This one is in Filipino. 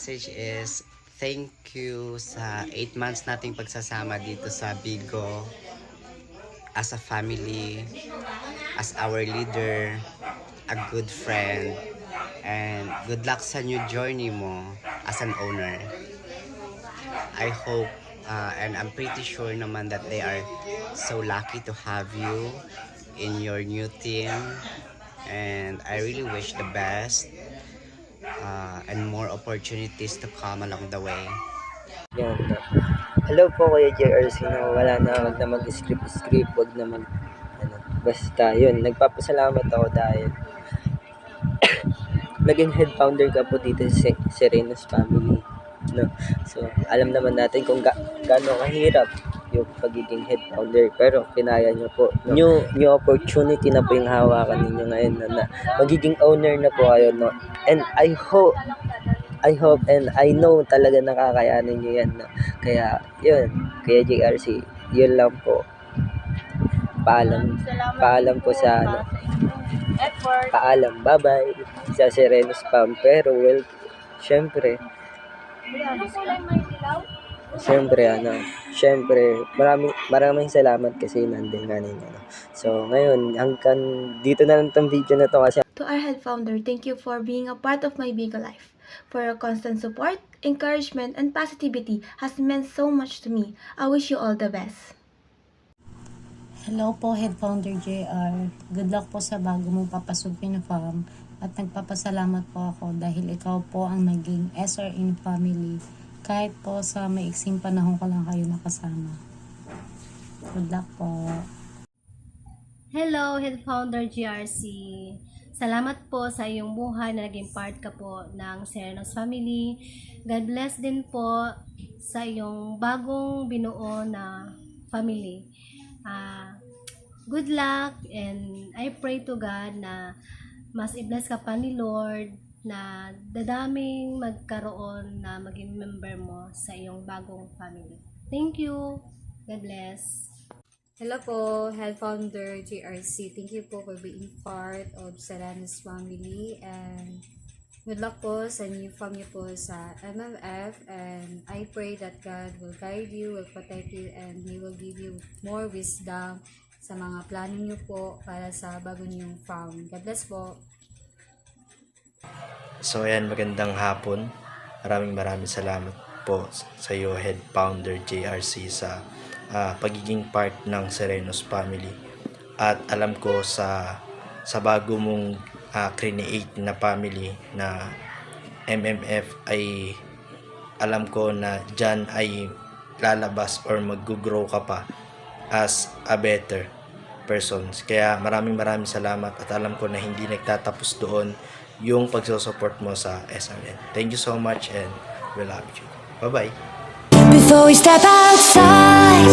message is thank you sa 8 months nating pagsasama dito sa Bigo as a family, as our leader, a good friend, and good luck sa new journey mo as an owner. I hope and I'm pretty sure naman that they are so lucky to have you in your new team, and I really wish the best and more opportunities to come along the way. Yan. Hello po Kuya JRC, no, wala na, wag na mag-script, wag na basta yun, nagpapasalamat ako dahil naging head founder ka po dito sa Serenos Family, no. So, alam naman natin kung gaano kahirap yung pagiging head founder, pero kinaya nyo po, no? New opportunity na po yung hawakan ninyo ngayon, na magiging owner na po kayo, no. And I hope and I know talaga nakakayanin nyo yan, no? Kaya yun, Kuya JRC, yun lang po. Paalam po sa paalam, bye-bye sa Serenos Spam. Pero well, syempre maraming salamat kasi nandun nga ninyo, no? So ngayon, hanggang dito na lang tong video na to kasi To our head founder, thank you for being a part of my Bigo life. For your constant support, encouragement, and positivity has meant so much to me. I wish you all the best. Hello po, Head Founder JR. Good luck po sa bago mong papasukin na farm. At nagpapasalamat po ako dahil ikaw po ang naging SRN family. Kahit po sa maiksing panahon ko lang kayo nakasama. Good luck po. Hello, Head Founder GRC. Salamat po sa iyong buhay na naging part ka po ng Serenos Family. God bless din po sa iyong bagong binuo na family. Good luck, and I pray to God na mas i-bless ka pa ni Lord, na dadaming magkaroon na maging member mo sa iyong bagong family. Thank you. God bless. Hello po, Head Founder JRC. Thank you po for being part of Serenos Family, and good luck po sa new family po sa MMF, and I pray that God will guide you, will protect you, and He will give you more wisdom sa mga plano niyo po para sa bago niyong farm. God bless po. So ayan, magandang hapon. Maraming salamat po sa iyo, Head Founder JRC, sa pagiging part ng Serenos Family. At alam ko sa bago mong create na family na MMF, ay alam ko na dyan ay lalabas or mag-grow ka pa as a better person. Kaya maraming salamat, at alam ko na hindi nagtatapos doon yung pagsusupport mo sa SRN. Thank you so much, and we love you. Bye-bye! Before we step outside,